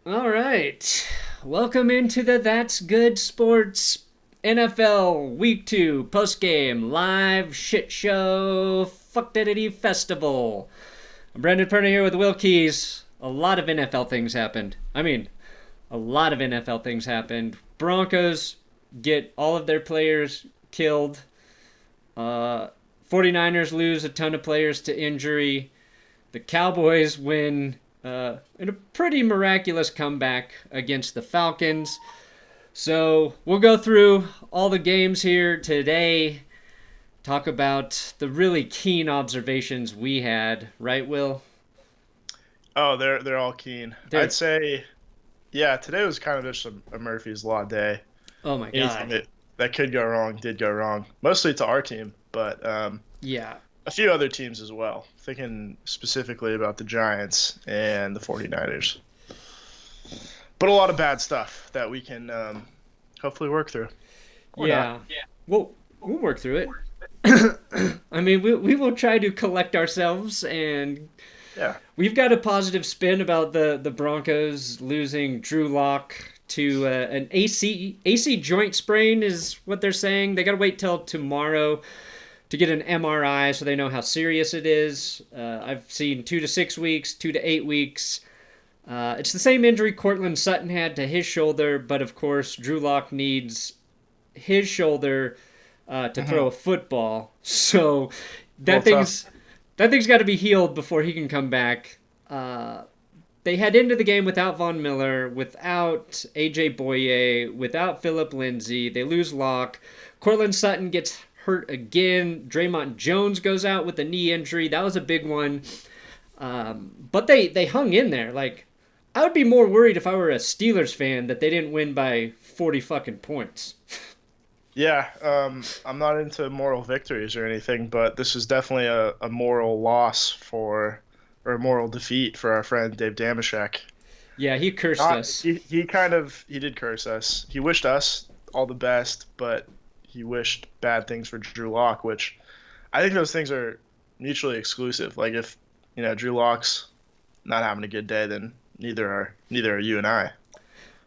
All right. Welcome into the That's Good Sports NFL Week 2 postgame live shit show fuckdidity festival. I'm Brendan Perna here with Will Keys. A lot of NFL things happened. A lot of NFL things happened. Broncos get all of their players killed. 49ers lose a ton of players to injury. The Cowboys win in a pretty miraculous comeback against the Falcons. So we'll go through all the games here today, talk about the really keen observations we had, right, Will? Oh, they're all keen. I'd They're, say, yeah, today was kind of just a Murphy's Law day. oh my Anything God. that could go wrong did go wrong, mostly to our team, but Yeah. a few other teams as well. Thinking specifically about the Giants and the 49ers. But a lot of bad stuff that we can hopefully work through. Or not. Yeah. We'll work through it. We will try to collect ourselves, and Yeah. we've got a positive spin about the Broncos losing Drew Lock to an AC joint sprain is what they're saying. They got to wait till tomorrow to get an MRI so they know how serious it is. I've seen 2 to 6 weeks, 2 to 8 weeks. It's the same injury Cortland Sutton had to his shoulder, but of course Drew Lock needs his shoulder to throw a football. So that Well, thing's tough. that thing's got to be healed before he can come back. They head into the game without Von Miller, without AJ Boye, without Philip Lindsay. They lose Locke. Cortland Sutton gets hurt again. Draymond Jones goes out with a knee injury. That was a big one. But they hung in there. Like, I would be more worried if I were a Steelers fan that they didn't win by 40 fucking points. Yeah, I'm not into moral victories or anything, but this is definitely a moral loss or a moral defeat for our friend Dave Damashek. Yeah, he cursed Not us. he did curse us. He wished us all the best, but he wished bad things for Drew Lock, which I think those things are mutually exclusive. Like if Drew Lock's not having a good day, then neither are you and I.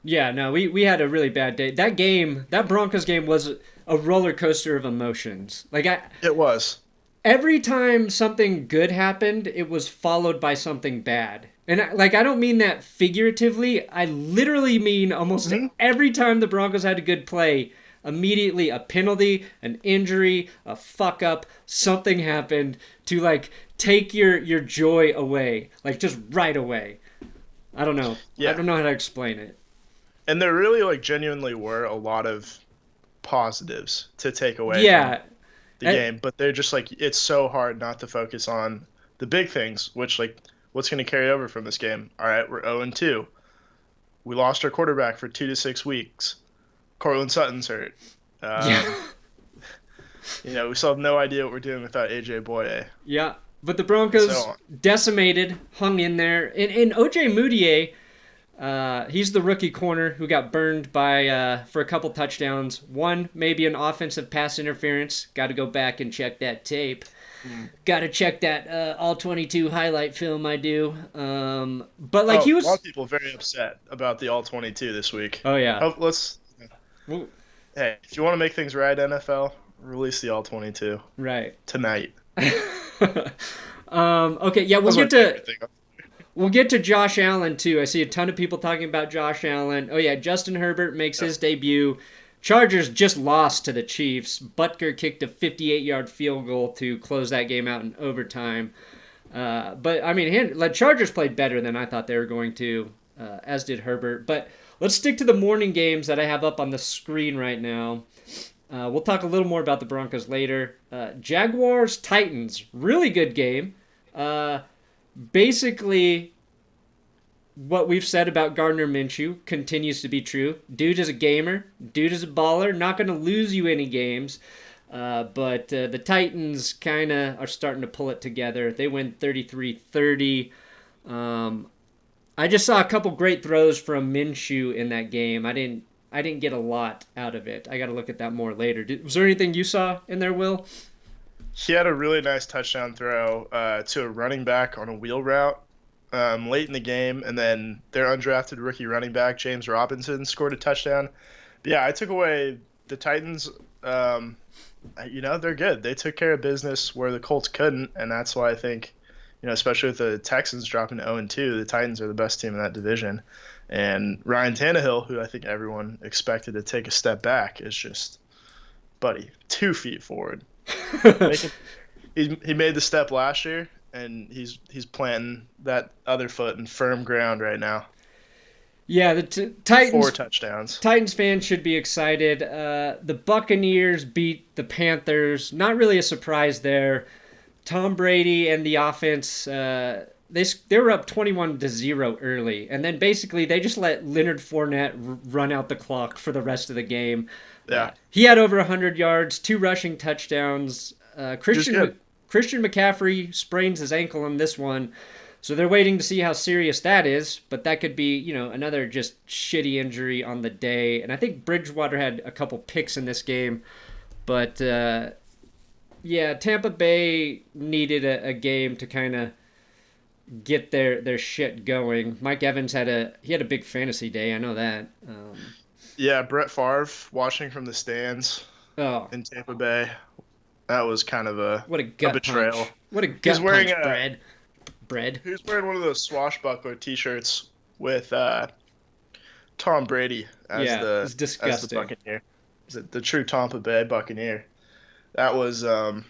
Yeah, no, we had a really bad day. That Broncos game was a roller coaster of emotions. It was. Every time something good happened, it was followed by something bad. And I don't mean that figuratively. I literally mean almost Hmm. every time the Broncos had a good play, immediately a penalty, an injury, a fuck up, something happened to take your joy away, like just right away. I don't know. I Yeah, don't know how to explain it. and there really like genuinely were a lot of positives to take away from Yeah, the eh, game, but they're just like it's so hard not to focus on the big things, which like what's going to carry over from this game. All right, we're 0-2. We lost our quarterback for 2 to 6 weeks. Cortland Sutton's hurt. yeah, Um, we still have no idea what we're doing without AJ Boye. yeah. But the And so Broncos on. decimated, hung in there. And OJ Moutier, he's the rookie corner who got burned by for a couple touchdowns. One, maybe an offensive pass interference. Got to go back and check that tape. Mm. Got to check that all 22 highlight film I do. But Oh, he a lot was. of people very upset about the All 22 this week. Oh yeah. Let's. Well, Hey, if you want to make things right, NFL, release the All 22 right. tonight. Okay. Yeah, That's my favorite thing. we'll get to Josh Allen too. I see a ton of people talking about Josh Allen. Oh yeah, Justin Herbert makes his debut. Chargers just lost to the Chiefs. Butker kicked a 58-yard field goal to close that game out in overtime. But the Chargers played better than I thought they were going to, as did Herbert. But let's stick to the morning games that I have up on the screen right now. We'll talk a little more about the Broncos later. Jaguars Titans, really good game. Basically, what we've said about Gardner Minshew continues to be true. Dude is a gamer. Dude is a baller. Not going to lose you any games. But the Titans kind of are starting to pull it together. They win 33-30. I just saw a couple great throws from Minshew in that game. I didn't get a lot out of it. I got to look at that more later. Was there anything you saw in there, Will? He had a really nice touchdown throw to a running back on a wheel route. late in the game, and then their undrafted rookie running back James Robinson scored a touchdown. But yeah, I took away the Titans. They're good. They took care of business where the Colts couldn't, and that's why I think, especially with the Texans dropping to 0-2, the Titans are the best team in that division. And Ryan Tannehill, who I think everyone expected to take a step back, is just, buddy, 2 feet forward. He made the step last year, and he's planting that other foot in firm ground right now. Yeah, the Titans. 4 touchdowns. Titans fans should be excited. The Buccaneers beat the Panthers. Not really a surprise there. Tom Brady and the offense, they were up 21-0 early, and then basically they just let Leonard Fournette run out the clock for the rest of the game. Yeah, he had over 100 yards, 2 rushing touchdowns. Christian McCaffrey sprains his ankle in this one. So they're waiting to see how serious that is, but that could be, another just shitty injury on the day. And I think Bridgewater had a couple picks in this game. But, Tampa Bay needed a game to kind of get their shit going. Mike Evans had a big fantasy day, I know that. Brett Favre watching from the stands in Tampa Bay. That was kind of a betrayal. Punch. What a gut punch, Bread. He was wearing one of those swashbuckler T-shirts with Tom Brady as the Buccaneer, the true Tampa Bay Buccaneer. That was, I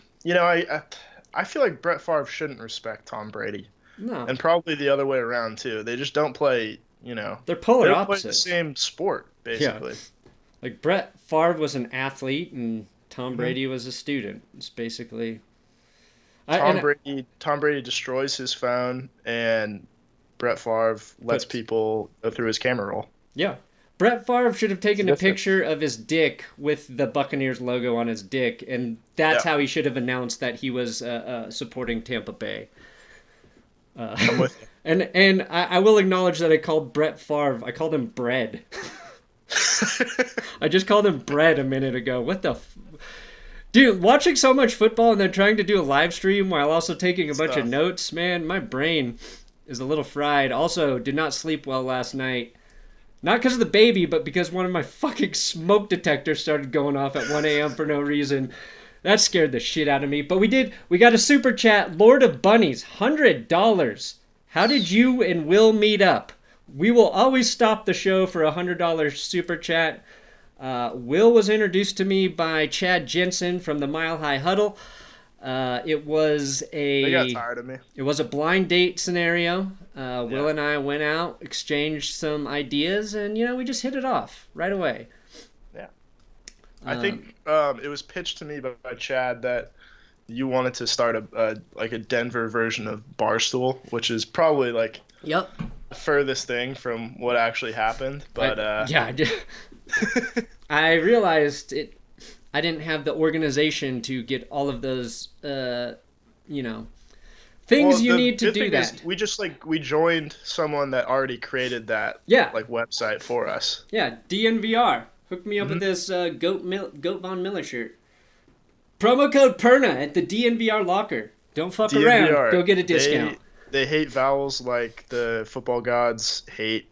feel like Brett Favre shouldn't respect Tom Brady. No, and probably the other way around too. They just don't play. They're polar opposites. Play the same sport basically. Yeah. Like Brett Favre was an athlete and Tom Brady was a student. It's basically. Tom Brady destroys his phone, and Brett Favre lets people go through his camera roll. Yeah. Brett Favre should have taken a picture of his dick with the Buccaneers logo on his dick, and that's how he should have announced that he was supporting Tampa Bay. I'm with you. And I will acknowledge that I called Brett Favre, I called him Bread. I just called him Bread a minute ago. What the... Dude, watching so much football and then trying to do a live stream while also taking a bunch of notes, man, my brain is a little fried. Also, did not sleep well last night. Not because of the baby, but because one of my fucking smoke detectors started going off at 1 a.m. for no reason. That scared the shit out of me. But we got a super chat. Lord of Bunnies, $100. How did you and Will meet up? We will always stop the show for a $100 super chat. Will was introduced to me by Chad Jensen from the Mile High Huddle. They got tired of me. It was a blind date scenario. Will and I went out, exchanged some ideas, and we just hit it off right away. Yeah. I think it was pitched to me by Chad that you wanted to start a Denver version of Barstool, which is probably the furthest thing from what actually happened. But I did. I realized I didn't have the organization to get all of those, things you need to do that. We joined someone that already created that website for us. Yeah, DNVR. Hook me up with this Goat Von Miller shirt. Promo code PERNA at the DNVR locker. Don't fuck DNVR, around. Go get a discount. They hate vowels like the football gods hate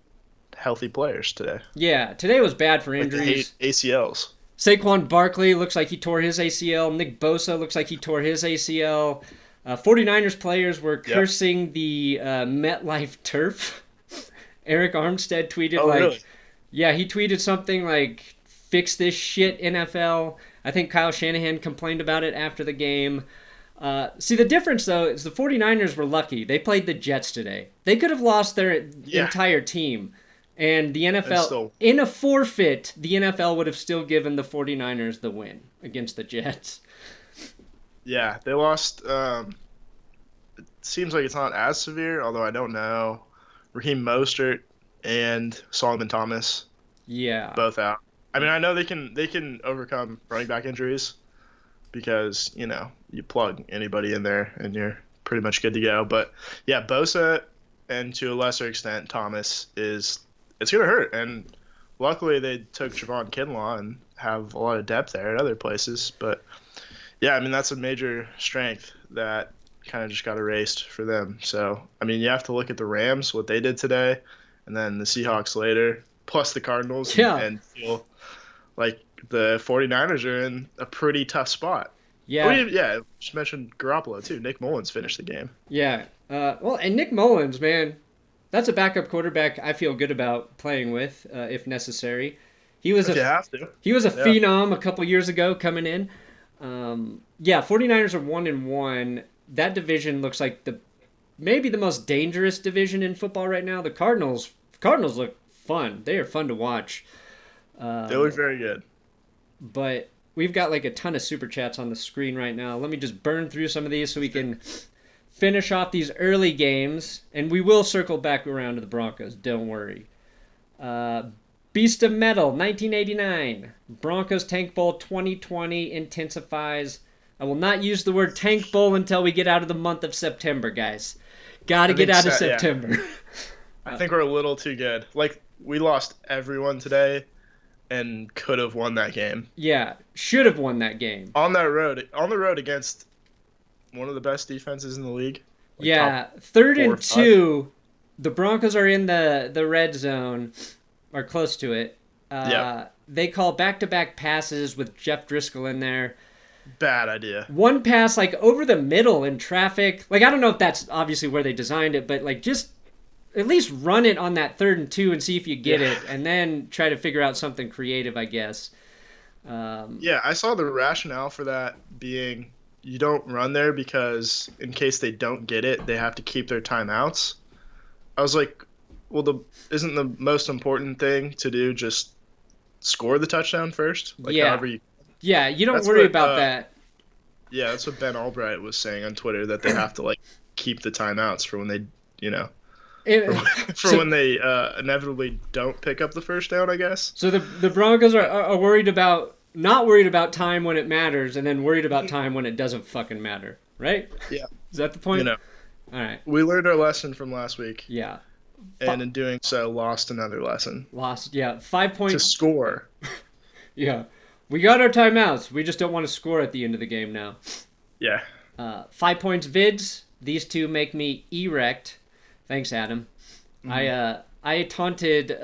healthy players today. Yeah, today was bad for injuries. They hate ACLs. Saquon Barkley looks like he tore his ACL. Nick Bosa looks like he tore his ACL. 49ers players were cursing the MetLife turf. Eric Armstead tweeted really? Yeah, he tweeted something like, fix this shit, NFL. I think Kyle Shanahan complained about it after the game. See, the difference, though, is the 49ers were lucky. They played the Jets today. They could have lost their entire team. And the NFL, in a forfeit, the NFL would have still given the 49ers the win against the Jets. Yeah, they lost. It seems like it's not as severe, although I don't know. Raheem Mostert and Solomon Thomas. Yeah. Both out. I mean, I know they can overcome running back injuries because, you plug anybody in there and you're pretty much good to go. But, yeah, Bosa and to a lesser extent Thomas it's going to hurt. And luckily they took Javon Kinlaw and have a lot of depth there at other places. But, yeah, I mean, that's a major strength that kind of just got erased for them. So, I mean, you have to look at the Rams, what they did today, and then the Seahawks later, plus the Cardinals, Yeah. and feel like the 49ers are in a pretty tough spot. Yeah. Oh, yeah, just mentioned Garoppolo, too. Nick Mullins finished the game. Yeah. Well, and Nick Mullins, man, that's a backup quarterback I feel good about playing with, if necessary. He was You have to. He was a phenom a couple years ago coming in. 49ers are 1-1. That division looks like maybe the most dangerous division in football right now. The Cardinals look fun. They are fun to watch. They look very good. But we've got like a ton of super chats on the screen right now. Let me just burn through some of these so we can finish off these early games, and we will circle back around to the Broncos. Don't worry. Beast of Metal, 1989. Broncos Tank Bowl 2020 intensifies. I will not use the word Tank Bowl until we get out of the month of September, guys. Gotta get out of September. Yeah. I think we're a little too good. Like, we lost everyone today and could have won that game. Yeah, should have won that game. On the road against one of the best defenses in the league. Like, yeah, 3rd and 2. The Broncos are in the red zone, or close to it. They call back-to-back passes with Jeff Driscoll in there. Bad idea. One pass, like, over the middle in traffic. Like, I don't know if that's obviously where they designed it, but, like, just at least run it on that 3rd and 2 and see if you get it, and then try to figure out something creative, I guess. I saw the rationale for that being you don't run there because in case they don't get it, they have to keep their timeouts. I was like, well, isn't the most important thing to do just score the touchdown first? Like, however you... Yeah, you don't worry about that. Yeah, that's what Ben Albright was saying on Twitter, that they have to, like, keep the timeouts for when they, when they inevitably don't pick up the first down, I guess. So the Broncos are worried about, not worried about time when it matters, and then worried about time when it doesn't fucking matter, right? Yeah. Is that the point? All right. We learned our lesson from last week. Yeah. And in doing so, lost another lesson. 5 points. To score. Yeah. We got our timeouts. We just don't want to score at the end of the game now. Yeah. 5 points vids. These two make me erect. Thanks, Adam. Mm-hmm. I taunted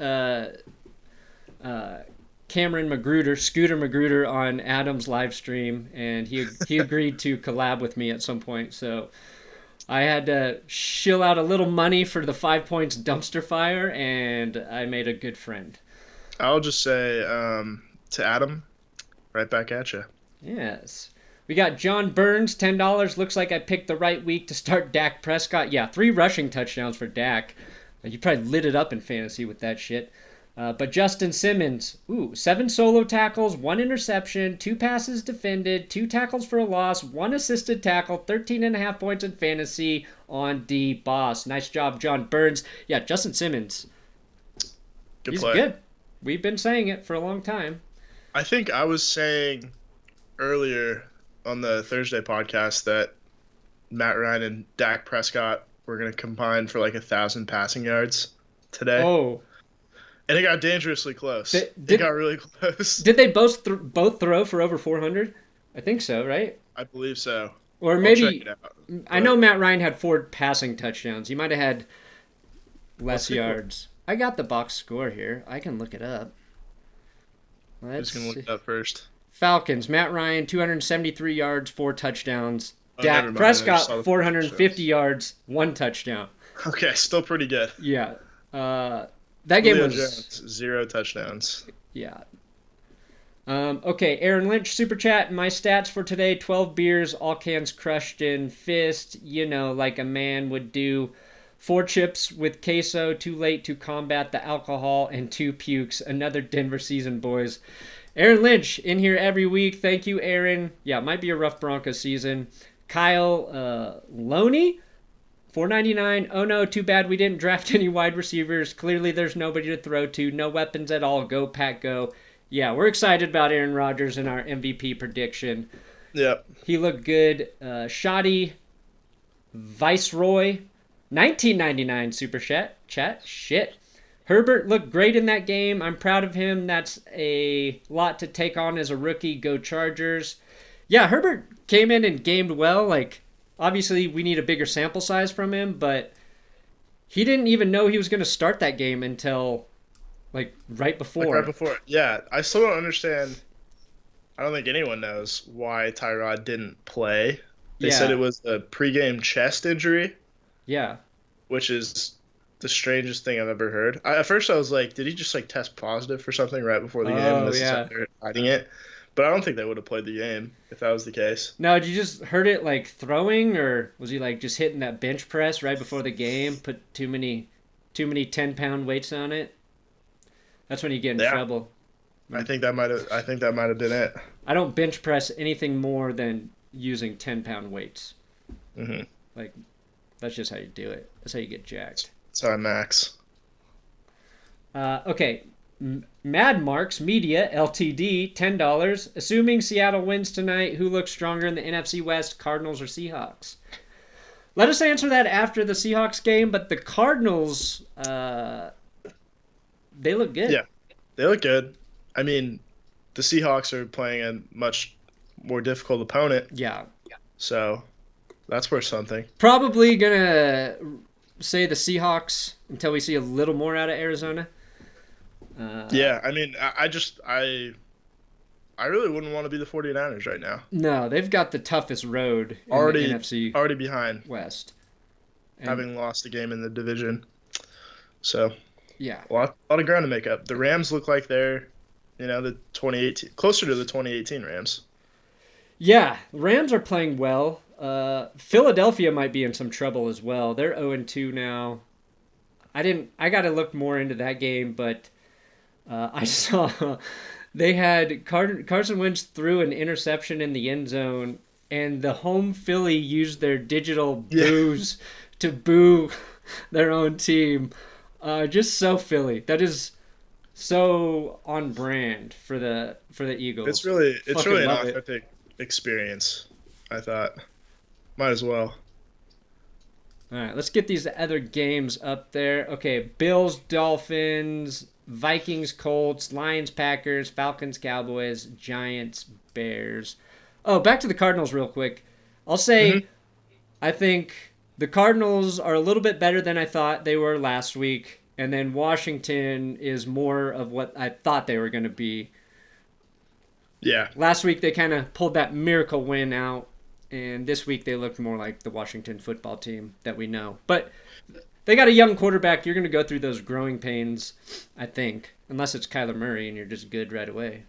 Cameron Magruder, Scooter Magruder, on Adam's live stream, and he agreed to collab with me at some point. So I had to shill out a little money for the 5 points dumpster fire, and I made a good friend. I'll just say to Adam, right back at you. Yes. We got John Burns, $10. Looks like I picked the right week to start Dak Prescott. Yeah, 3 rushing touchdowns for Dak. You probably lit it up in fantasy with that shit. But Justin Simmons, 7 solo tackles, 1 interception, 2 passes defended, 2 tackles for a loss, 1 assisted tackle, 13.5 points in fantasy on D-Boss. Nice job, John Burns. Yeah, Justin Simmons. He's good. We've been saying it for a long time. I think I was saying earlier on the Thursday podcast that Matt Ryan and Dak Prescott were going to combine for like 1,000 passing yards today. Oh. And it got dangerously close. It got really close. Did they both throw for over 400? I think so, right? I believe so. Or maybe I know Matt Ryan had 4 passing touchdowns. He might have had less yards. I got the box score here. I can look it up. Who's going to look it up first? Falcons, Matt Ryan, 273 yards, 4 touchdowns. Dak Prescott, 450 yards, 1 touchdown. Okay, still pretty good. Yeah. That game was... Jones, 0 touchdowns. Yeah. Okay, Aaron Lynch, Super Chat. My stats for today, 12 beers, all cans crushed in fist, like a man would do. 4 chips with queso, too late to combat the alcohol, and 2 pukes. Another Denver season, boys. Aaron Lynch, in here every week. Thank you, Aaron. Yeah, it might be a rough Broncos season. Kyle Loney, $4.99. Oh no, too bad we didn't draft any wide receivers. Clearly there's nobody to throw to. No weapons at all. Go, Pack, go. Yeah, we're excited about Aaron Rodgers and our MVP prediction. Yep. He looked good. Shoddy Viceroy, $19.99 Super Chat. Shit. Herbert looked great in that game. I'm proud of him. That's a lot to take on as a rookie. Go Chargers. Yeah, Herbert came in and gamed well. Like, obviously we need a bigger sample size from him, but he didn't even know he was going to start that game until like right before. Like right before. Yeah, I still don't understand. I don't think anyone knows why Tyrod didn't play. They said it was a pregame chest injury. Yeah. Which is the strangest thing I've ever heard. At first I was like, did he just like test positive for something right before the game? Oh, This is yeah. how they're hiding it. But I don't think they would have played the game if that was the case. No, did you just heard it like throwing, or was he like just hitting that bench press right before the game? Put too many 10-pound weights on it. That's when you get in trouble. I think that might have been it. I don't bench press anything more than using 10-pound weights. Mm-hmm. Like, that's just how you do it. That's how you get jacked. That's how I max. Okay. Mad Marks Media Ltd. $10. Assuming Seattle wins tonight, who looks stronger in the NFC West, Cardinals or Seahawks? Let us answer that after the Seahawks game, but the Cardinals, they look good. Yeah, they look good. I mean, the Seahawks are playing a much more difficult opponent. Yeah. So that's worth something. Probably gonna say the Seahawks until we see a little more out of Arizona. Yeah, I mean, I really wouldn't want to be the 49ers right now. No, they've got the toughest road in the NFC already behind West. Having lost a game in the division. So, yeah. A lot of ground to make up. The Rams look like they're, the 2018, closer to the 2018 Rams. Yeah, the Rams are playing well. Philadelphia might be in some trouble as well. They're 0-2 now. I got to look more into that game, but I saw they had Carson Wentz threw an interception in the end zone, and the home Philly used their digital boos to boo their own team. Just so Philly. That is so on brand for the Eagles. It's really an authentic experience, I thought. Might as well. All right, let's get these other games up there. Okay, Bills, Dolphins, Vikings, Colts, Lions, Packers, Falcons, Cowboys, Giants, Bears. Oh, back to the Cardinals real quick. I'll say I think the Cardinals are a little bit better than I thought they were last week, and then Washington is more of what I thought they were going to be. Yeah. Last week they kind of pulled that miracle win out. And this week they looked more like the Washington football team that we know. But they got a young quarterback. You're going to go through those growing pains, I think. Unless it's Kyler Murray and you're just good right away.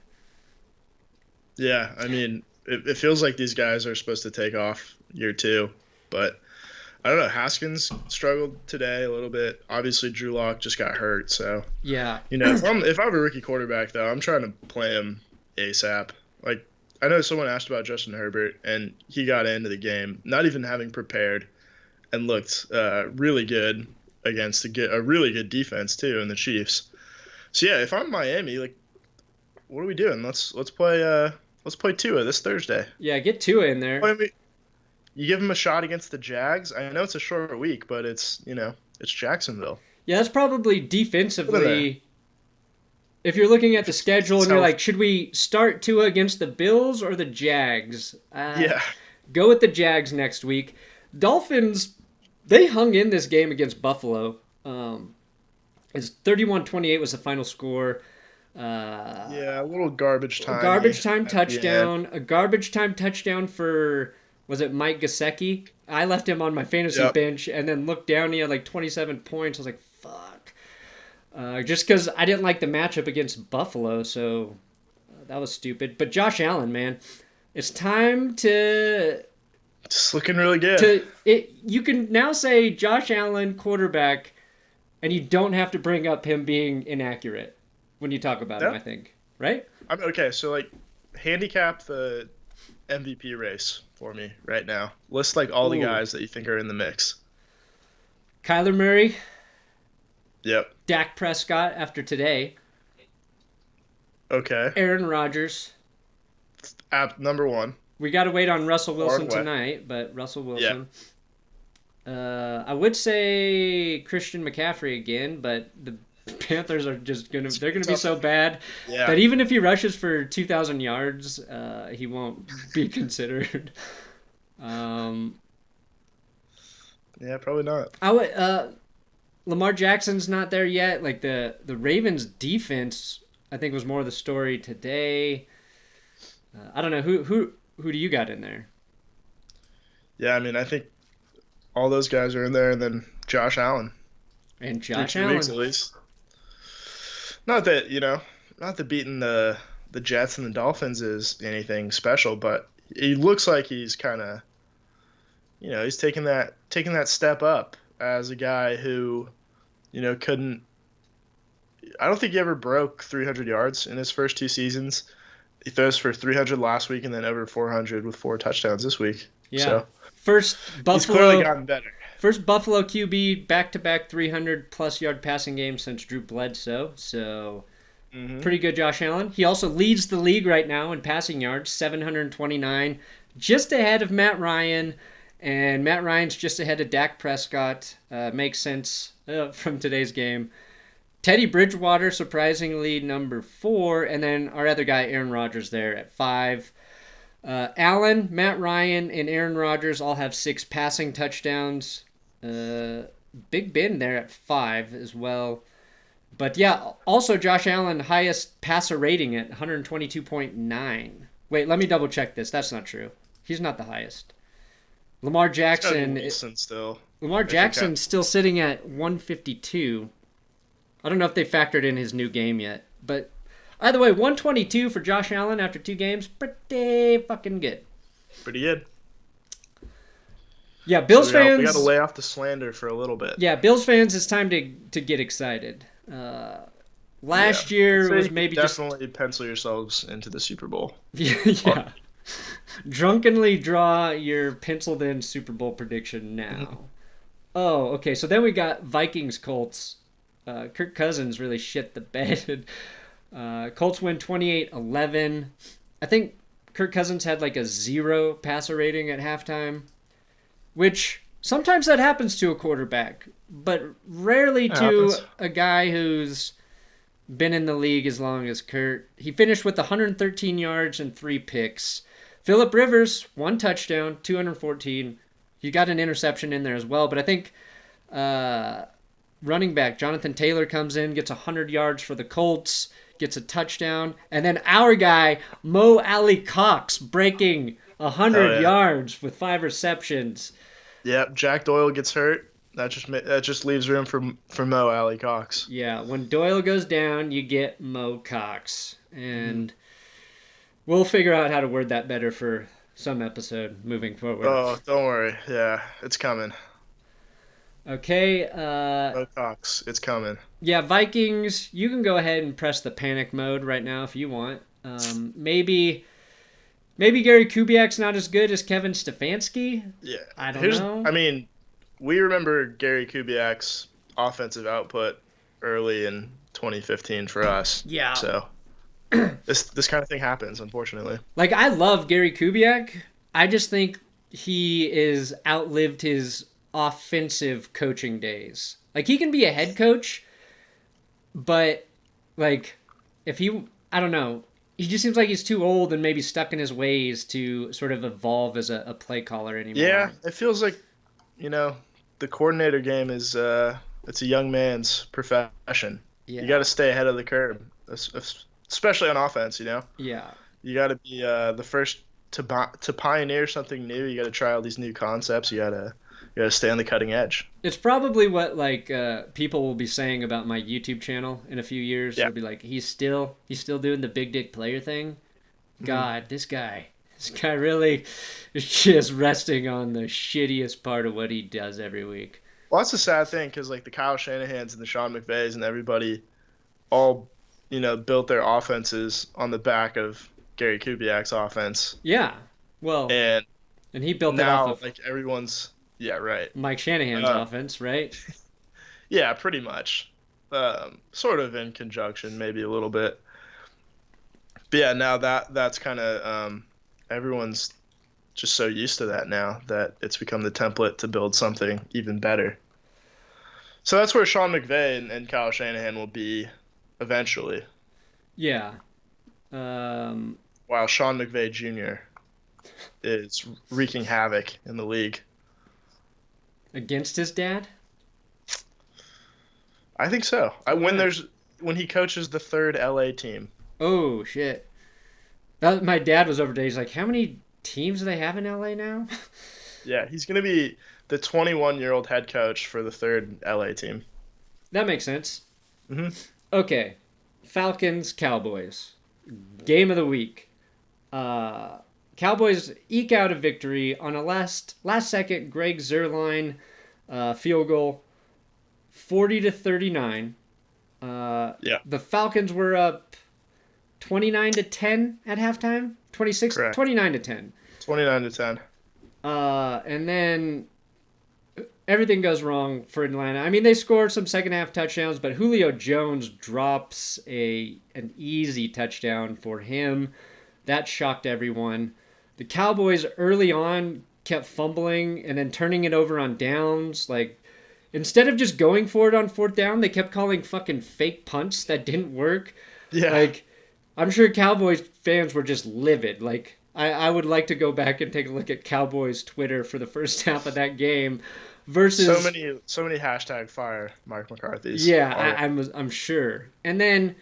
Yeah, I mean, it feels like these guys are supposed to take off year two. But, I don't know, Haskins struggled today a little bit. Obviously, Drew Lock just got hurt. So, yeah. If I have a rookie quarterback, though, I'm trying to play him ASAP. Like, I know someone asked about Justin Herbert, and he got into the game not even having prepared and looked really good against a really good defense, too, in the Chiefs. So, yeah, if I'm Miami, like, what are we doing? Let's play Tua this Thursday. Yeah, get Tua in there. You give him a shot against the Jags. I know it's a short week, but it's Jacksonville. Yeah, that's probably defensively. If you're looking at the schedule and you're like, should we start Tua against the Bills or the Jags? Go with the Jags next week. Dolphins, they hung in this game against Buffalo. It's 31-28 was the final score. A little garbage time. Garbage time touchdown. A garbage time touchdown for, was it Mike Gesicki? I left him on my fantasy bench and then looked down. He had like 27 points. I was like, fuck. Just because I didn't like the matchup against Buffalo, so that was stupid. But Josh Allen, man, it's time to... It's looking really good. You can now say Josh Allen, quarterback, and you don't have to bring up him being inaccurate when you talk about him, I think. Right? Okay, so, like, handicap the MVP race for me right now. List, like, all the guys that you think are in the mix. Kyler Murray. Yep. Dak Prescott after today. Okay. Aaron Rodgers. Number one. We got to wait on Russell Wilson tonight, but Russell Wilson. Yeah. I would say Christian McCaffrey again, but the Panthers are just they're gonna be so bad that even if he rushes for 2,000 yards, he won't be considered. Yeah, probably not. I would. Lamar Jackson's not there yet. Like the Ravens defense, I think was more the story today. I don't know who do you got in there? Yeah, I mean, I think all those guys are in there, and then Josh Allen And through Josh 2 weeks Allen. at least. Not that not that beating the Jets and the Dolphins is anything special, but he looks like he's kind of he's taking that step up as a guy who couldn't. I don't think he ever broke 300 yards in his first 2 seasons. He throws for 300 last week and then over 400 with 4 touchdowns this week. Yeah. So First he's clearly Buffalo gotten better. First Buffalo QB back-to-back 300 plus yard passing game since Drew Bledsoe. So pretty good Josh Allen. He also leads the league right now in passing yards, 729, just ahead of Matt Ryan. And Matt Ryan's just ahead of Dak Prescott. Makes sense from today's game. Teddy Bridgewater, surprisingly, number 4. And then our other guy, Aaron Rodgers, there at 5. Allen, Matt Ryan, and Aaron Rodgers all have 6 passing touchdowns. Big Ben there at 5 as well. But yeah, also Josh Allen, highest passer rating at 122.9. Wait, let me double check this. That's not true. He's not the highest. Lamar Jackson. Lamar Jackson's still sitting at 152. I don't know if they factored in his new game yet. But either way, 122 for Josh Allen after 2 games. Pretty fucking good. Pretty good. Yeah, Bills fans. We got to lay off the slander for a little bit. Yeah, Bills fans, it's time to get excited. Last year was maybe definitely pencil yourselves into the Super Bowl. Yeah. Drunkenly draw your penciled in Super Bowl prediction now. Oh, okay. So then we got Vikings Colts. Kirk Cousins really shit the bed. Colts win 28-11. I think Kirk Cousins had like a 0 passer rating at halftime, which sometimes that happens to a quarterback, but rarely to a guy who's been in the league as long as Kurt. He finished with 113 yards and 3 picks. Phillip Rivers, 1 touchdown, 214. You got an interception in there as well, but I think running back Jonathan Taylor comes in, gets 100 yards for the Colts, gets a touchdown, and then our guy, Mo Alley Cox, breaking 100 yards with 5 receptions. Yep, Jack Doyle gets hurt. That just leaves room for Mo Alley Cox. Yeah, when Doyle goes down, you get Mo Cox. And we'll figure out how to word that better for some episode moving forward. Oh, don't worry. Yeah, it's coming. Okay. Mo Cox, it's coming. Yeah, Vikings, you can go ahead and press the panic mode right now if you want. Maybe Gary Kubiak's not as good as Kevin Stefanski. Yeah. I don't know. I mean, we remember Gary Kubiak's offensive output early in 2015 for us. Yeah. So this kind of thing happens, unfortunately. Like, I love Gary Kubiak. I just think he is outlived his offensive coaching days. Like, he can be a head coach, but like I don't know. He just seems like he's too old and maybe stuck in his ways to sort of evolve as a play caller anymore. Yeah, it feels like, the coordinator game is it's a young man's profession. Yeah. You got to stay ahead of the curve, especially on offense, Yeah. You got to be the first to pioneer something new. You got to try all these new concepts. You got to stay on the cutting edge. It's probably what people will be saying about my YouTube channel in a few years. Yeah. They'll be like, he's still doing the big dick player thing. God, this guy really is just resting on the shittiest part of what he does every week. Well, that's a sad thing because the Kyle Shanahans and the Sean McVays and everybody all built their offenses on the back of Gary Kubiak's offense. Yeah, well, and he built it off of everyone's. Yeah, right. Mike Shanahan's offense, right? Yeah, pretty much. Sort of in conjunction, maybe a little bit. But yeah, now that's kind of everyone's just so used to that now that it's become the template to build something even better. So that's where Sean McVay and Kyle Shanahan will be eventually. Yeah. While Sean McVay Jr. is wreaking havoc in the league. against his dad? I think so. When he coaches the third LA team. Oh shit! My dad was over there. He's like, "How many teams do they have in LA now?" Yeah, he's gonna be the 21-year-old head coach for the third LA team. That makes sense. hmm Okay, Falcons Cowboys game of the week. Cowboys eke out a victory on a last second Greg Zuerlein field goal, 40-39. Yeah. The Falcons were up 29-10 at halftime. 26, Correct. 29-10. 29-10. And then everything goes wrong for Atlanta. I mean, they scored some second half touchdowns, but Julio Jones drops an easy touchdown for him. That shocked everyone. The Cowboys early on kept fumbling and then turning it over on downs. Like, instead of just going for it on fourth down, they kept calling fucking fake punts that didn't work. Yeah. Like, I'm sure Cowboys fans were just livid. Like, I would like to go back and take a look at Cowboys Twitter for the first half of that game versus so many hashtag fire Mike McCarthy's. Yeah, I'm sure. And then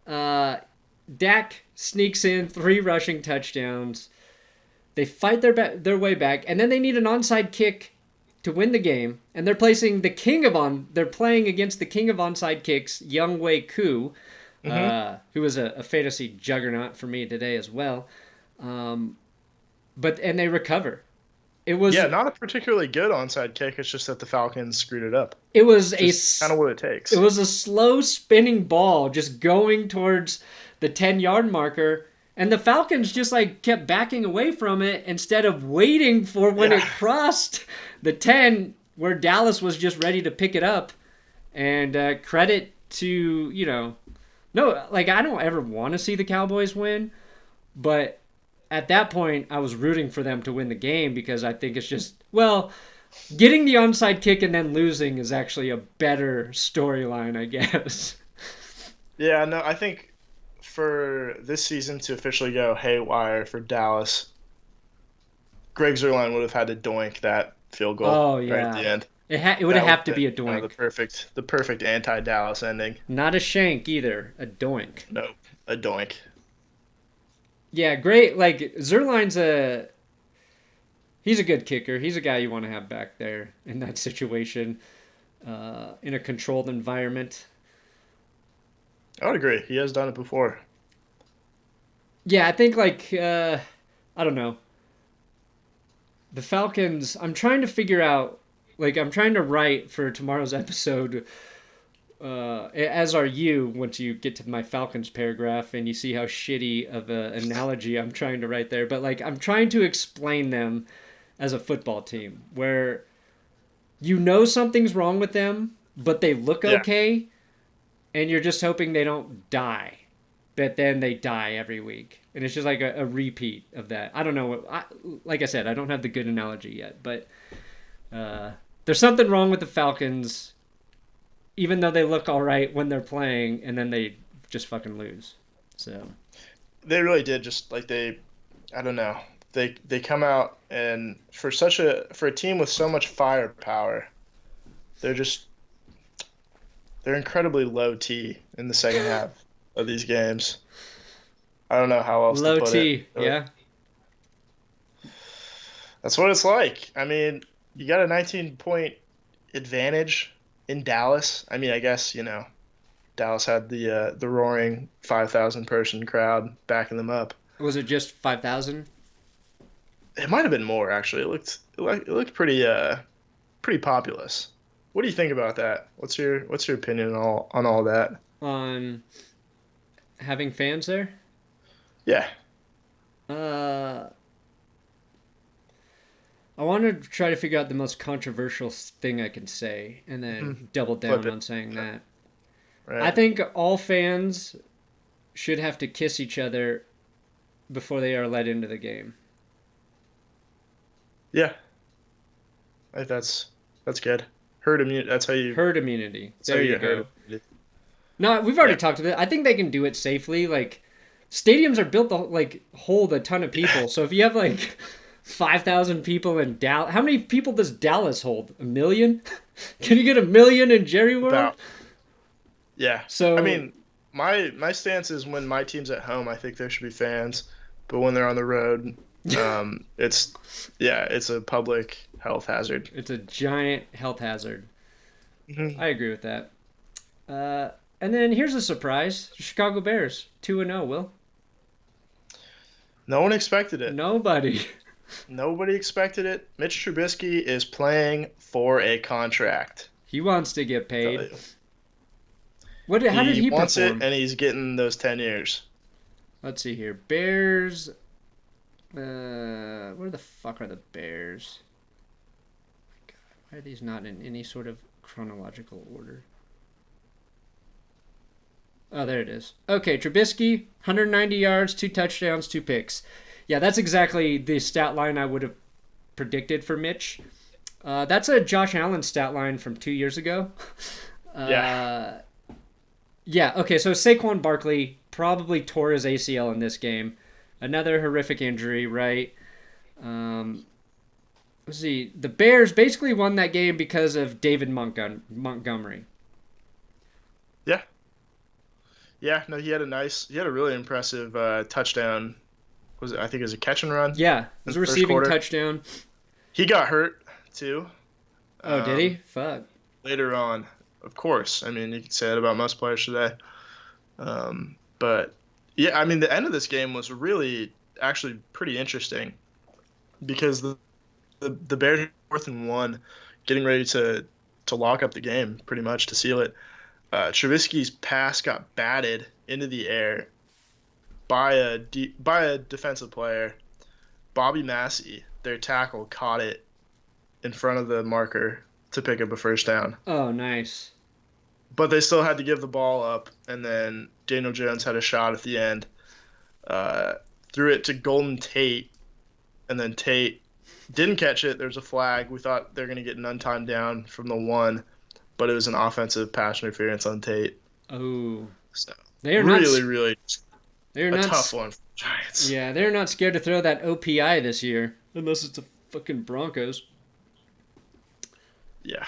Dak sneaks in 3 rushing touchdowns. They fight their way back, and then they need an onside kick to win the game. And they're playing against the king of onside kicks, Young Wei Koo, who was a fantasy juggernaut for me today as well. And they recover. It was not a particularly good onside kick. It's just that the Falcons screwed it up. It was kind of what it takes. It was a slow spinning ball just going towards the 10-yard marker, and the Falcons just like kept backing away from it instead of waiting for when it crossed the 10, where Dallas was just ready to pick it up. And credit to, I don't ever want to see the Cowboys win, but at that point, I was rooting for them to win the game because I think it's just, getting the onside kick and then losing is actually a better storyline, I guess. Yeah, no, I think for this season to officially go haywire for Dallas, Greg Zuerlein would have had to doink that field goal right at the end. It would have to be a doink. The perfect anti-Dallas ending. Not a shank either, a doink. No, a doink. Yeah, great. Like, Zuerlein's he's a good kicker. He's a guy you want to have back there in that situation, in a controlled environment. I would agree. He has done it before. Yeah, I think, I don't know. The Falcons, I'm trying to figure out, I'm trying to write for tomorrow's episode, as are you, once you get to my Falcons paragraph and you see how shitty of an analogy I'm trying to write there. But, I'm trying to explain them as a football team where something's wrong with them, but they look okay, and you're just hoping they don't die. But then they die every week. And it's just like a repeat of that. I don't know. Like I said, I don't have the good analogy yet. But there's something wrong with the Falcons, even though they look all right when they're playing, and then they just fucking lose. So they really did. Just I don't know. They come out, and for a team with so much firepower, they're incredibly low T in the second half of these games. I don't know how else to put it. Low T, yeah. That's what it's like. I mean, you got a 19-point advantage in Dallas. I mean, I guess, Dallas had the roaring 5,000 person crowd backing them up. Was it just 5,000? It might have been more, actually. It looked pretty populous. What do you think about that? What's your opinion on all that? On having fans there? Yeah. I want to try to figure out the most controversial thing I can say and then double down on saying that. Right. I think all fans should have to kiss each other before they are let into the game. Yeah. I think that's good. Herd immunity. That's how you... Herd immunity. There you go. No, we've already talked about it. I think they can do it safely. Stadiums are built to, hold a ton of people. So if you have, 5,000 people in Dallas. How many people does Dallas hold? 1 million? Can you get 1 million in Jerry World? About. Yeah. So I mean, my stance is when my team's at home, I think there should be fans, but when they're on the road, it's a public health hazard. it's a giant health hazard. Mm-hmm. I agree with that. And then here's a surprise: Chicago Bears 2-0. Will No one expected it. nobody? Nobody expected it. Mitch Trubisky is playing for a contract. He wants to get paid. How did he He wants perform? it, and he's getting those 10 years. Let's see here. Bears. Where the fuck are the Bears? God, why are these not in any sort of chronological order? Oh, there it is. Okay, Trubisky, 190 yards, 2 touchdowns, 2 picks. Yeah, that's exactly the stat line I would have predicted for Mitch. That's a Josh Allen stat line from 2 years ago. Yeah. Yeah, okay, so Saquon Barkley probably tore his ACL in this game. Another horrific injury, right? Let's see. The Bears basically won that game because of David Montgomery. Yeah. Yeah, no, he had a really impressive touchdown. I think it was a catch and run? Yeah, it was a receiving touchdown. He got hurt, too. Oh, did he? Fuck. Later on, of course. I mean, you could say that about most players today. But, yeah, I mean, the end of this game was really actually pretty interesting because the Bears were 4th and 1, getting ready to lock up the game pretty much to seal it. Trubisky's pass got batted into the air by a defensive player. Bobby Massey, their tackle, caught it in front of the marker to pick up a first down. Oh, nice. But they still had to give the ball up, and then Daniel Jones had a shot at the end. Threw it to Golden Tate, and then Tate didn't catch it. There's a flag. We thought they were going to get an untimed down from the 1, but it was an offensive pass interference on Tate. Oh. So They are really they're a not tough one for the Giants. Yeah, they're not scared to throw that OPI this year, unless it's the fucking Broncos. Yeah.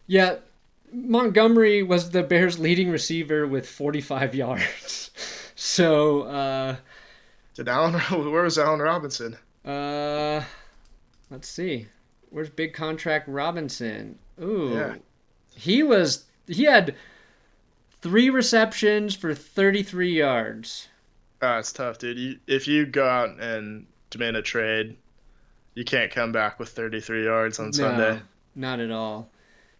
Yeah, Montgomery was the Bears' leading receiver with 45 yards. So, Where was Allen Robinson? let's see. Where's big contract Robinson? Ooh. Yeah. He had 3 receptions for 33 yards. It's tough, dude. If you go out and demand a trade, you can't come back with 33 yards on Sunday. Not at all.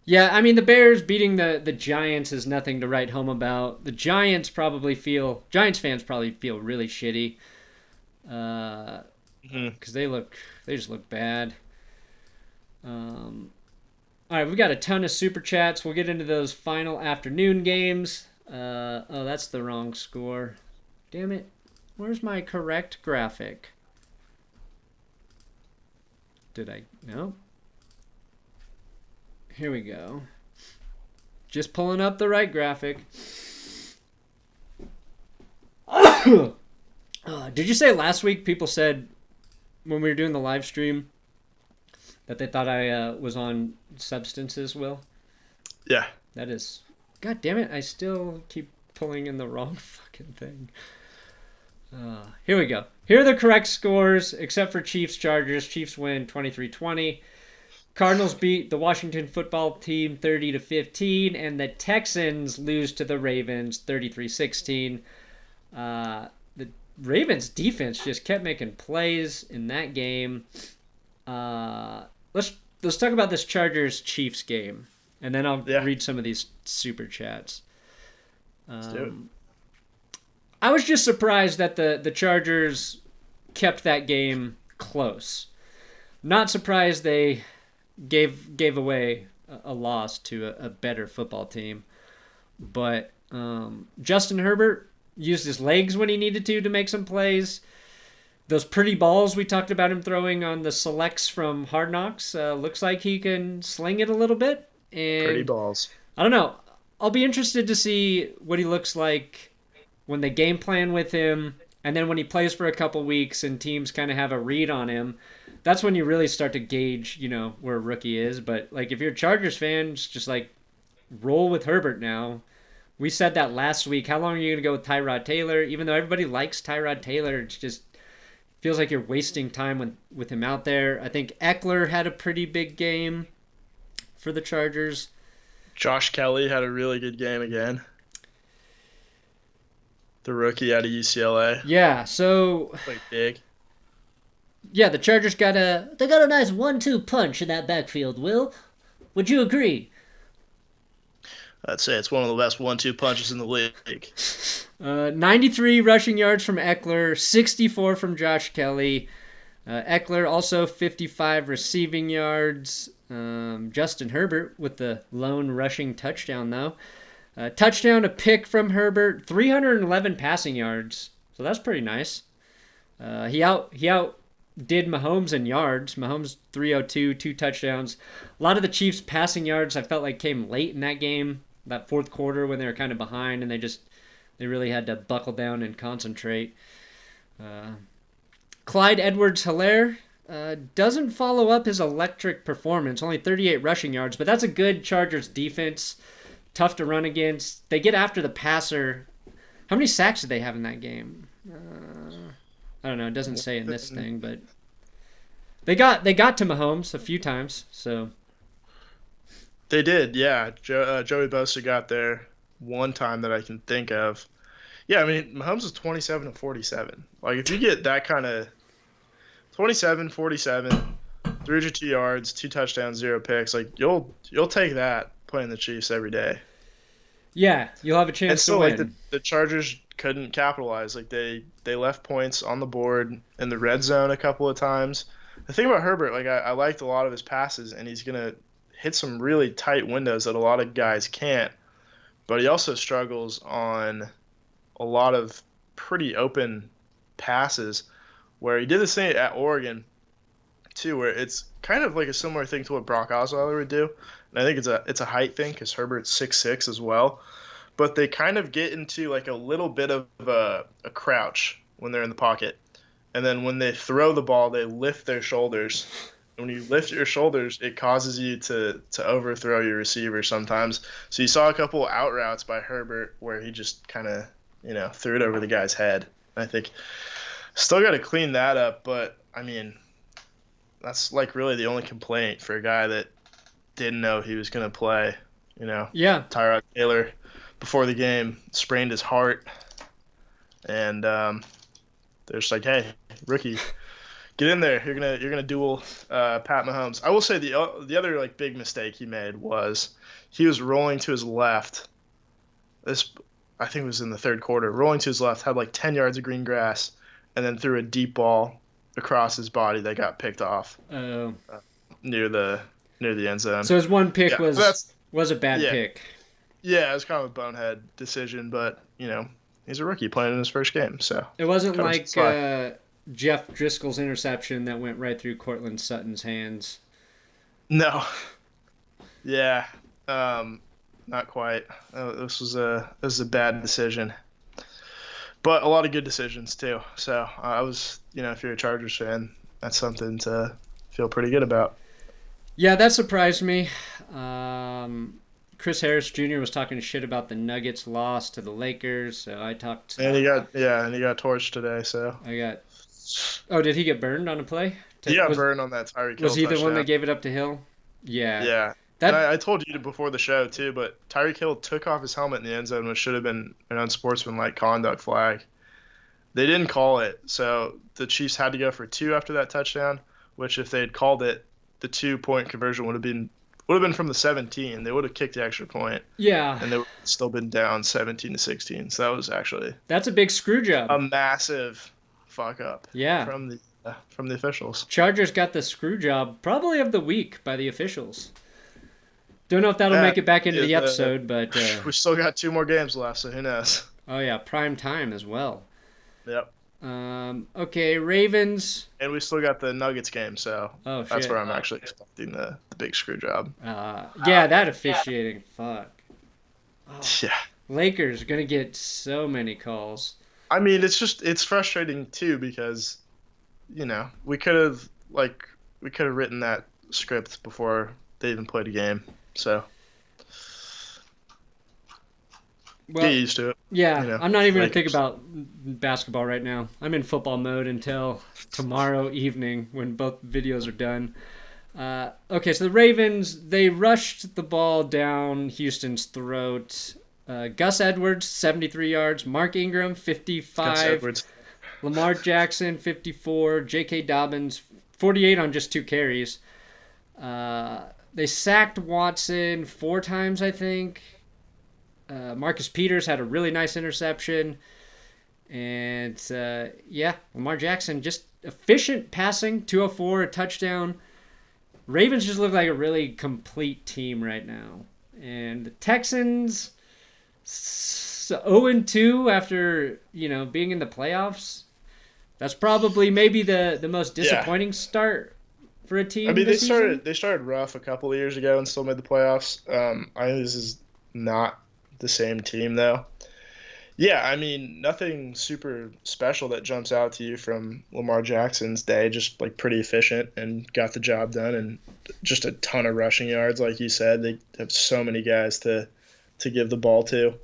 Yeah, I mean, the Bears beating the Giants is nothing to write home about. The Giants fans probably feel really shitty. Because they just look bad. All right, we've got a ton of super chats. We'll get into those final afternoon games. Oh, that's the wrong score. Damn it. Where's my correct graphic? No? Here we go. Just pulling up the right graphic. Did you say last week people said when we were doing the live stream that they thought I was on substances, Will? Yeah. That is... God damn it, I still keep pulling in the wrong fucking thing. Here we go. Here are the correct scores, except for Chiefs-Chargers. Chiefs win 23-20. Cardinals beat the Washington football team 30-15, and the Texans lose to the Ravens 33-16. The Ravens defense just kept making plays in that game. Let's talk about this Chargers-Chiefs game, and then I'll read some of these super chats. Let's do it. I was just surprised that the Chargers kept that game close. Not surprised they gave away a loss to a better football team. But Justin Herbert used his legs when he needed to make some plays. Those pretty balls we talked about him throwing on the selects from Hard Knocks, looks like he can sling it a little bit. And Pretty balls. I don't know. I'll be interested to see what he looks like when they game plan with him And then when he plays for a couple weeks and teams kind of have a read on him, that's when you really start to gauge, where a rookie is. But like if you're a Chargers fan, just like roll with Herbert now. We said that last week. How long are you going to go with Tyrod Taylor? Even though everybody likes Tyrod Taylor, it just feels like you're wasting time with him out there. I think Eckler had a pretty big game for the Chargers. Josh Kelly had a really good game again. The rookie out of UCLA. Yeah, so Like big. Yeah, the Chargers got a nice 1-2 punch in that backfield, Will. Would you agree? I'd say it's one of the best 1-2 punches in the league. 93 rushing yards from Eckler, 64 from Josh Kelly. Eckler also 55 receiving yards. Justin Herbert with the lone rushing touchdown, though. Touchdown, a pick from Herbert, 311 passing yards. So that's pretty nice. He outdid Mahomes in yards. Mahomes 302, 2 touchdowns. A lot of the Chiefs' passing yards I felt like came late in that game, that fourth quarter when they were kind of behind and they really had to buckle down and concentrate. Clyde Edwards-Helaire doesn't follow up his electric performance, only 38 rushing yards, but that's a good Chargers defense. Tough to run against. They get after the passer. How many sacks did they have in that game? I don't know. It doesn't say in this thing, but they got to Mahomes a few times. So they did, yeah. Joey Bosa got there one time that I can think of. Yeah, I mean, Mahomes is 27 of 47. Like, if you get that kind of 27, 47, 302 yards, 2 touchdowns, 0 picks, like you'll take that playing the Chiefs every day. Yeah, you'll have a chance to win. Like the Chargers couldn't capitalize. Like they left points on the board in the red zone a couple of times. The thing about Herbert, like I liked a lot of his passes, and he's gonna hit some really tight windows that a lot of guys can't. But he also struggles on a lot of pretty open passes, where he did the same at Oregon too, where it's kind of like a similar thing to what Brock Osweiler would do. And I think it's a height thing because Herbert's 6'6" as well. But they kind of get into like a little bit of a crouch when they're in the pocket. And then when they throw the ball, they lift their shoulders. And when you lift your shoulders, it causes you to overthrow your receiver sometimes. So you saw a couple out routes by Herbert where he just kind of, threw it over the guy's head. I think still got to clean that up. But, I mean, that's like really the only complaint for a guy that didn't know he was going to play, Yeah. Tyrod Taylor before the game sprained his heart, and they're just like, hey, rookie, get in there. You're gonna duel Pat Mahomes. I will say the other like big mistake he made was he was rolling to his left. This I think was in the third quarter. Rolling to his left, had like 10 yards of green grass, and then threw a deep ball across his body that got picked off near the end zone. So his one pick was a bad pick. Yeah, it was kind of a bonehead decision, but, he's a rookie playing in his first game. So it wasn't like Jeff Driscoll's interception that went right through Cortland Sutton's hands. No. Yeah, not quite. This was a bad decision. But a lot of good decisions, too. So I was, if you're a Chargers fan, that's something to feel pretty good about. Yeah, that surprised me. Chris Harris Jr. was talking shit about the Nuggets' loss to the Lakers, so I talked. And he got torched today. So Oh, did he get burned on a play? He got burned on that Tyreek Hill. Was he the touchdown. one that gave it up to Hill? Yeah. Yeah. And I told you before the show too, but Tyreek Hill took off his helmet in the end zone, which should have been an unsportsmanlike conduct flag. They didn't call it, so the Chiefs had to go for 2 after that touchdown. Which, if they had called it, the 2-point conversion would have been from the 17. They would have kicked the extra point. Yeah. And they would have still been down 17-16. So that was actually that's a big screw job. A massive fuck up. Yeah. From the officials. Chargers got the screw job probably of the week by the officials. Don't know if that'll make it back into the episode, but we still got 2 more games left, so who knows? Oh yeah, prime time as well. Yep. Okay, Ravens. And we still got the Nuggets game, so that's where I'm actually expecting the big screw job. Yeah, that officiating, fuck. Oh. Yeah. Lakers are going to get so many calls. I mean, it's frustrating too because we could have written that script before they even played a game. So get Well, used to it. yeah, I'm not even going to think Lakers. about basketball right now. I'm in football mode until tomorrow evening when both videos are done. Okay, so the Ravens, they rushed the ball down Houston's throat. Gus Edwards, 73 yards. Mark Ingram, Gus 55. Edwards. Lamar Jackson, 54. J.K. Dobbins, 48 on just 2 carries. They sacked Watson 4 times, I think. Marcus Peters had a really nice interception. And, yeah, Lamar Jackson, just efficient passing, 204, a touchdown. Ravens just look like a really complete team right now. And the Texans, 0-2 after, being in the playoffs. That's probably maybe the most Yeah. disappointing start for a team I mean, this season. they started rough a couple of years ago and still made the playoffs. I think this is not the same team though. Yeah, I mean, nothing super special that jumps out to you from Lamar Jackson's day. Just like pretty efficient and got the job done, and just a ton of rushing yards, like you said. They have so many guys to give the ball to.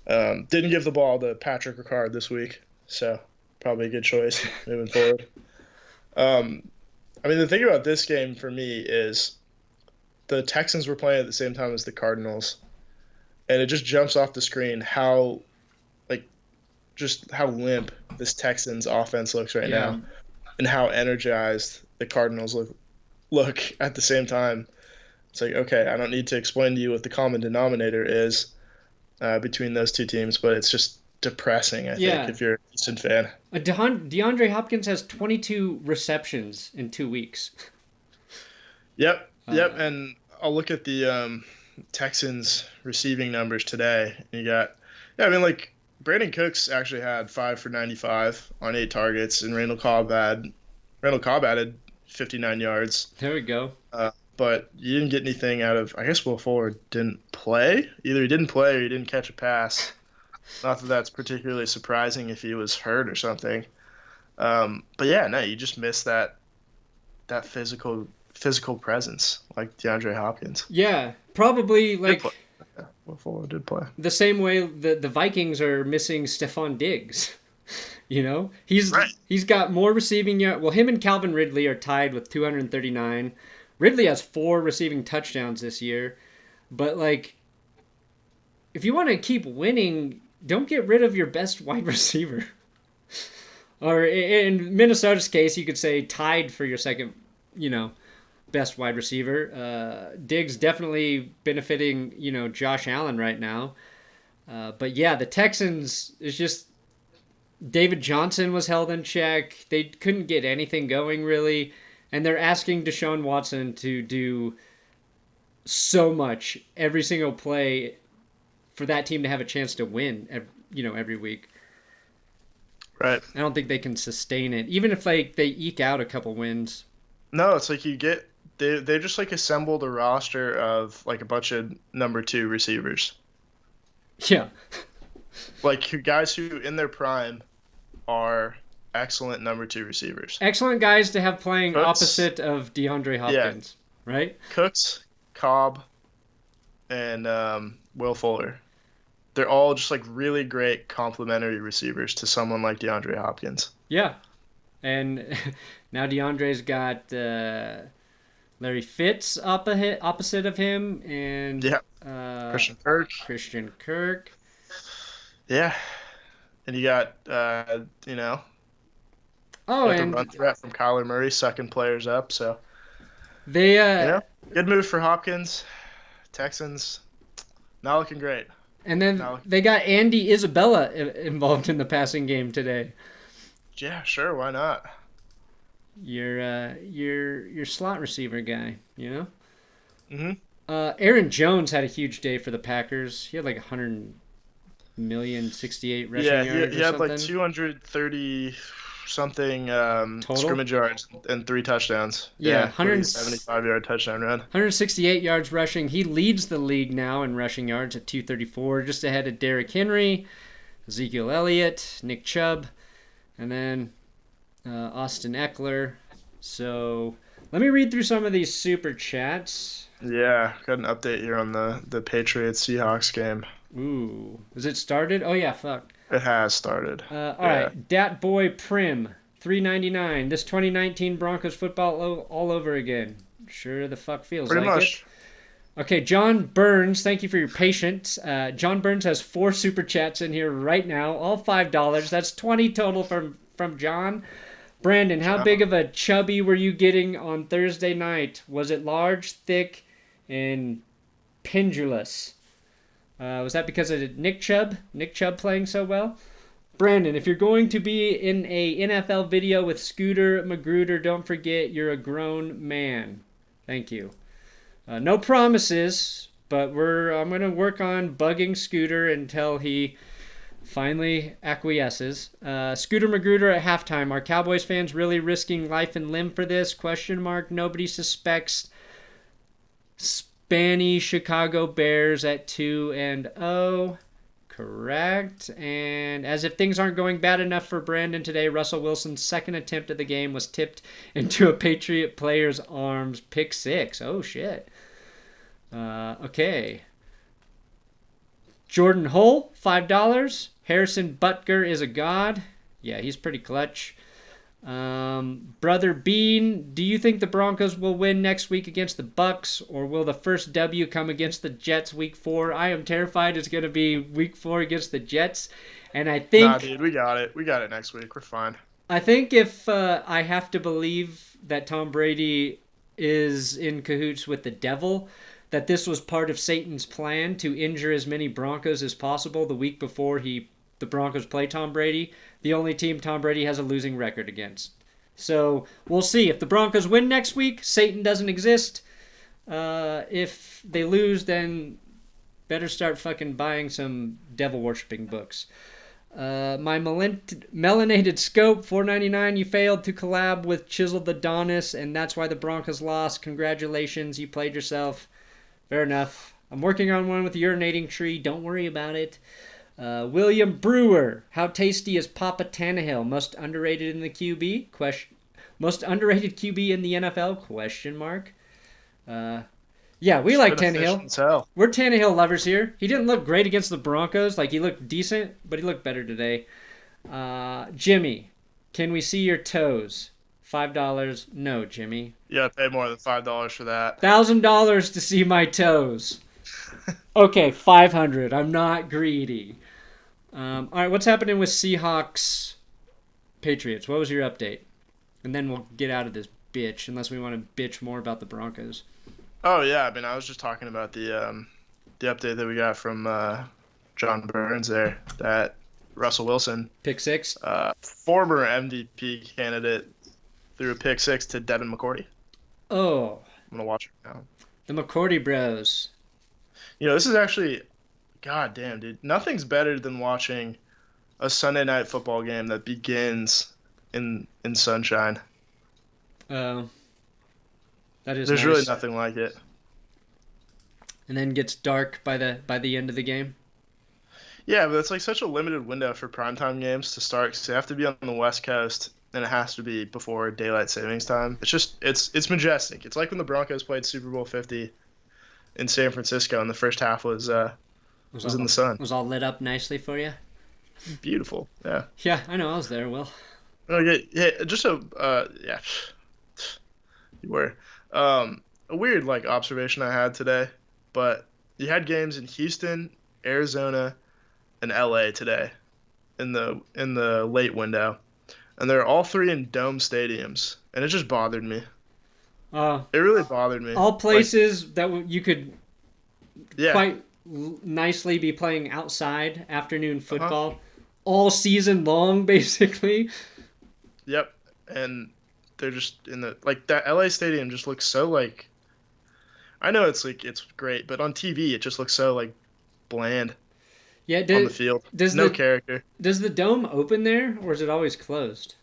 Didn't give the ball to Patrick Ricard this week, so probably a good choice moving forward. I mean, the thing about this game for me is the Texans were playing at the same time as the Cardinals, and it just jumps off the screen how limp this Texans offense looks right Yeah. now, and how energized the Cardinals look at the same time. It's like, okay, I don't need to explain to you what the common denominator is between those two teams, but it's just depressing, I think, Yeah. if you're a Houston fan. DeAndre Hopkins has 22 receptions in 2 weeks. Yep, yep, Uh, and I'll look at the Texans receiving numbers today. And I mean, like Brandon Cooks actually had 5 for 95 on 8 targets, and Randall Cobb added 59 yards. there we go. But you didn't get anything out of. I guess Will Fuller didn't play. Either he didn't play or he didn't catch a pass. Not that that's particularly surprising if he was hurt or something. But yeah, no, you just missed that physical presence like DeAndre Hopkins. Yeah, probably Did like play. Yeah, Will Fuller did play. the same way the Vikings are missing Stephon Diggs. He's Right. he's got more receiving yards. Well, him and Calvin Ridley are tied with 239. Ridley has 4 receiving touchdowns this year, but like, if you want to keep winning, don't get rid of your best wide receiver. Or in Minnesota's case, you could say tied for your second, best wide receiver. Diggs definitely benefiting, Josh Allen right now. But yeah, the Texans is just David Johnson was held in check. They couldn't get anything going really, and they're asking Deshaun Watson to do so much every single play for that team to have a chance to win. Every week. Right. I don't think they can sustain it, even if they eke out a couple wins. No, it's like they just like assembled a roster of like a bunch of number 2 receivers. Yeah, Like guys who in their prime are excellent number 2 receivers. excellent guys to have playing Cooks. opposite of DeAndre Hopkins, right? Cooks, Cobb, and Will Fuller. They're all just like really great complementary receivers to someone like DeAndre Hopkins. Yeah, and now DeAndre's got Larry Fitz opposite of him, and Yeah. Christian Kirk. Christian Kirk. Yeah. And you got Oh, got the and run threat from Kyler Murray sucking players up. So they good move for Hopkins. Texans not looking great. and then No. they got Andy Isabella involved in the passing game today. Yeah, sure, why not? Your slot receiver guy, Mhm. Aaron Jones had a huge day for the Packers. He had like 100,068 rushing Yeah, yards he or had something. like 230 something Total? scrimmage yards and 3 touchdowns. Yeah, 75-yard touchdown run. 168 yards rushing. He leads the league now in rushing yards at 234, just ahead of Derrick Henry. Ezekiel Elliott, Nick Chubb, and then Austin Eckler. So let me read through some of these super chats. Yeah, got an update here on the Patriots-Seahawks game. Ooh, is it started? Oh yeah, fuck. It has started. All right, Dat Boy Prim, $3.99. This 2019 Broncos football all over again. Sure the fuck feels Pretty like much. it. Okay, John Burns, thank you for your patience. John Burns has 4 super chats in here right now, all $5. That's 20 total from John. Brandon, how big of a chubby were you getting on Thursday night? Was it large, thick, and pendulous? Was that because of Nick Chubb? Nick Chubb playing so well? Brandon, if you're going to be in a NFL video with Scooter Magruder, don't forget you're a grown man. Thank you. No promises, but I'm going to work on bugging Scooter until he finally acquiesces. Scooter Magruder at halftime. Are Cowboys fans really risking life and limb for this? ? Nobody suspects. Spanny Chicago Bears at 2-0. Correct. And as if things aren't going bad enough for Brandon today, Russell Wilson's second attempt at the game was tipped into a Patriot player's arms. Pick 6. Oh, shit. Okay. Jordan Hull, $5. Harrison Butker is a god. Yeah, he's pretty clutch. Brother Bean, do you think the Broncos will win next week against the Bucks, or will the first W come against the Jets week 4? I am terrified it's going to be week 4 against the Jets, and I think... Nah, dude, we got it. We got it next week. We're fine. I think if I have to believe that Tom Brady is in cahoots with the devil, that this was part of Satan's plan to injure as many Broncos as possible the week before the Broncos play Tom Brady, the only team Tom Brady has a losing record against. So we'll see. If the Broncos win next week, Satan doesn't exist. If they lose, then better start fucking buying some devil-worshipping books. My melanated scope, $4.99. You failed to collab with Chisel the Donis, and that's why the Broncos lost. Congratulations, you played yourself. Fair enough. I'm working on one with the urinating tree. Don't worry about it. William Brewer, how tasty is Papa Tannehill? Most underrated in the QB? Most underrated QB in the NFL? ? Yeah, we like Tannehill. We're Tannehill lovers here. He didn't look great against the Broncos. Like, he looked decent, but he looked better today. Jimmy, can we see your toes? $5. No, Jimmy. You gotta pay more than $5 for that. $1,000 to see my toes. Okay, $500. I'm not greedy. All right, what's happening with Seahawks Patriots? What was your update? And then we'll get out of this bitch, unless we want to bitch more about the Broncos. Oh yeah, I mean, I was just talking about the update that we got from John Burns there, that Russell Wilson, pick 6, former MVP candidate, threw a pick 6 to Devin McCourty. Oh, I'm gonna watch it now. The McCourty Bros. You know, this is actually, god damn, dude. Nothing's better than watching a Sunday night football game that begins in sunshine. Oh, that is. There's nice. really nothing like it. And then gets dark by the end of the game. Yeah, but it's like such a limited window for primetime games to start, because they have to be on the West Coast, and it has to be before daylight savings time. It's just it's majestic. It's like when the Broncos played Super Bowl 50 in San Francisco, and the first half was in the sun. Was all lit up nicely for you. Beautiful, yeah. Yeah, I know. I was there. Will. Okay, yeah. Just yeah. You were a weird observation I had today, but you had games in Houston, Arizona, and LA today, in the late window, and they're all 3 in dome stadiums, and it just bothered me. It really bothered me. All places that you could quite nicely be playing outside afternoon football all season long, basically. Yep, and they're just in that LA stadium just looks so I know it's great, but on TV it just looks so bland. Yeah, on the field. No character. Does the dome open there, or is it always closed?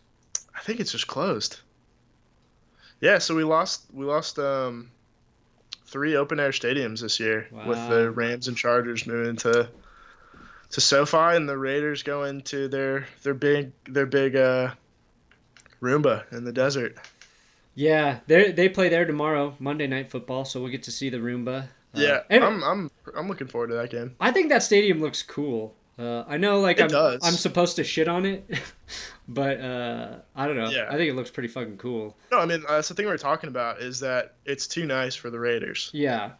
I think it's just closed. Yeah, so we lost 3 open air stadiums this year, with the Rams and Chargers moving to to SoFi, and the Raiders go into their big Roomba in the desert. Yeah, they play there tomorrow, Monday Night Football, so we'll get to see the Roomba. Yeah, And I'm looking forward to that game. I think that stadium looks cool. I know, like It does. I'm supposed to shit on it, but I don't know. Yeah. I think it looks pretty fucking cool. No, I mean that's the thing we're talking about is that it's too nice for the Raiders. Yeah,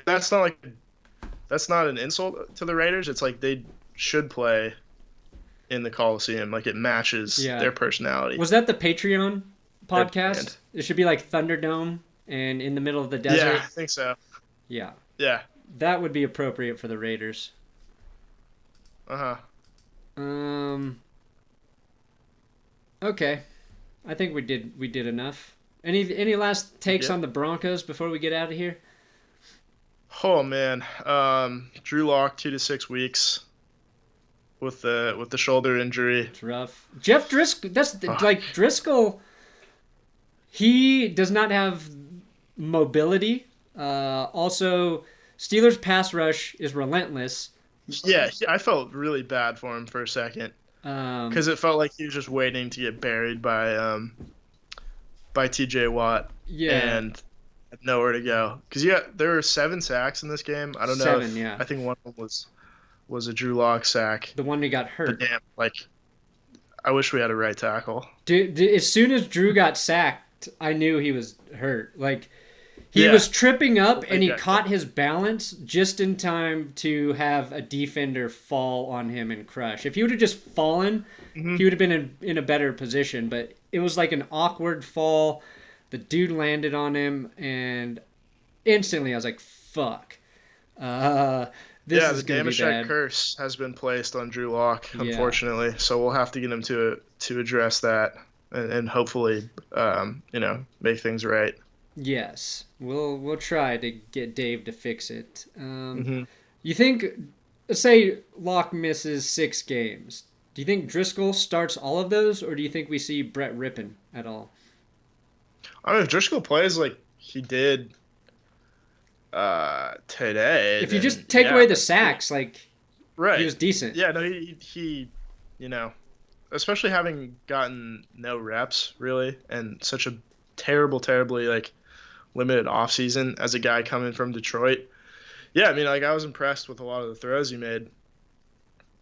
That's not an insult to the Raiders. It's like they should play in the Coliseum. Like it matches their personality. Was that the Patreon podcast? Band. It should be like Thunderdome and in the middle of the desert. Yeah, I think so. Yeah. Yeah. That would be appropriate for the Raiders. Okay. I think we did enough. Any last takes on the Broncos before we get out of here? Oh man. Drew Lock 2 to 6 weeks with the shoulder injury. It's rough. Jeff Driscoll, like Driscoll, he does not have mobility. Also, Steelers pass rush is relentless. Yeah, I felt really bad for him for a second because it felt like he was just waiting to get buried by T.J. Watt. Yeah, and had nowhere to go. Because there were 7 sacks in this game. I don't know. 7, yeah. I think one of them was a Drew Lock sack. The one that got hurt. But damn, like I wish we had a right tackle. Dude, as soon as Drew got sacked, I knew he was hurt. Like. He was tripping up and he caught his balance just in time to have a defender fall on him and crush. If he would have just fallen, he would have been in a better position. But it was like an awkward fall. The dude landed on him and instantly I was like, fuck. This is going to be bad. Damashek curse has been placed on Drew Lock, unfortunately. So we'll have to get him to address that and hopefully, make things right. Yes, we'll try to get Dave to fix it. You think, say Locke misses 6 games, do you think Driscoll starts all of those, or do you think we see Brett Rippon at all? I mean, if Driscoll plays like he did today, if you just take away the sacks, like he was decent. Yeah, no, he especially having gotten no reps really, and such a terribly like limited offseason as a guy coming from Detroit. Yeah, I mean, like I was impressed with a lot of the throws he made.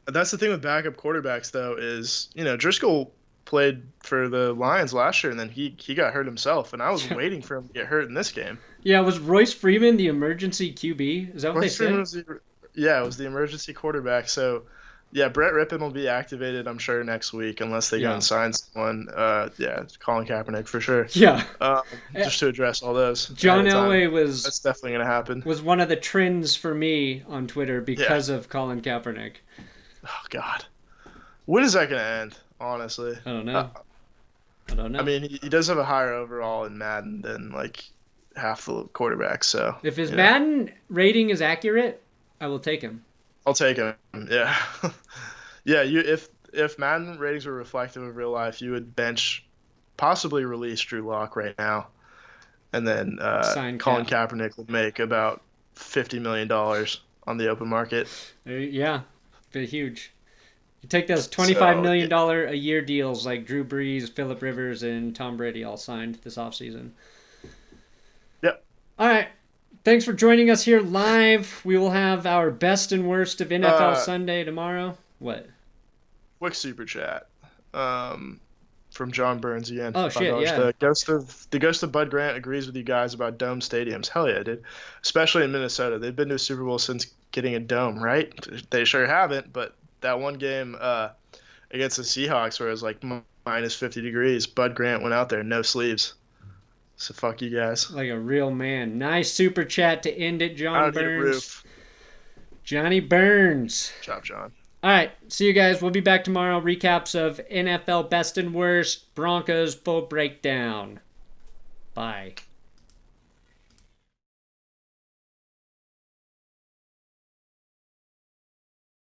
That's the thing with backup quarterbacks, though, is Driscoll played for the Lions last year, and then he got hurt himself, and I was waiting for him to get hurt in this game. Yeah, was Royce Freeman the emergency QB? Is that what they said? It was the emergency quarterback. So, yeah, Brett Rippon will be activated, I'm sure, next week, unless they go and sign someone. Colin Kaepernick for sure. Yeah. Just to address all those. John Elway That's definitely going to happen. Was one of the trends for me on Twitter because of Colin Kaepernick. Oh, God. When is that going to end, honestly? I don't know. I mean, he does have a higher overall in Madden than, like, half the quarterbacks, so. If his Madden rating is accurate, I will take him. I'll take him. Yeah. Yeah, if Madden ratings were reflective of real life, you would possibly release Drew Lock right now. And then Colin Kaepernick would make about $50 million on the open market. Yeah, pretty huge. You take those $25 million a year deals like Drew Brees, Phillip Rivers, and Tom Brady all signed this offseason. Yep. All right. Thanks for joining us here live. We will have our best and worst of NFL Sunday tomorrow. What? Quick super chat from John Burns again. Oh, shit, yeah. The ghost of Bud Grant agrees with you guys about dome stadiums. Hell yeah, dude. Especially in Minnesota. They've been to a Super Bowl since getting a dome, right? They sure haven't, but that one game against the Seahawks where it was like minus 50 degrees, Bud Grant went out there, no sleeves. So fuck you guys. Like a real man. Nice super chat to end it, John Burns. Johnny Burns. Good job, John. All right. See you guys. We'll be back tomorrow. Recaps of NFL best and worst. Broncos full breakdown. Bye.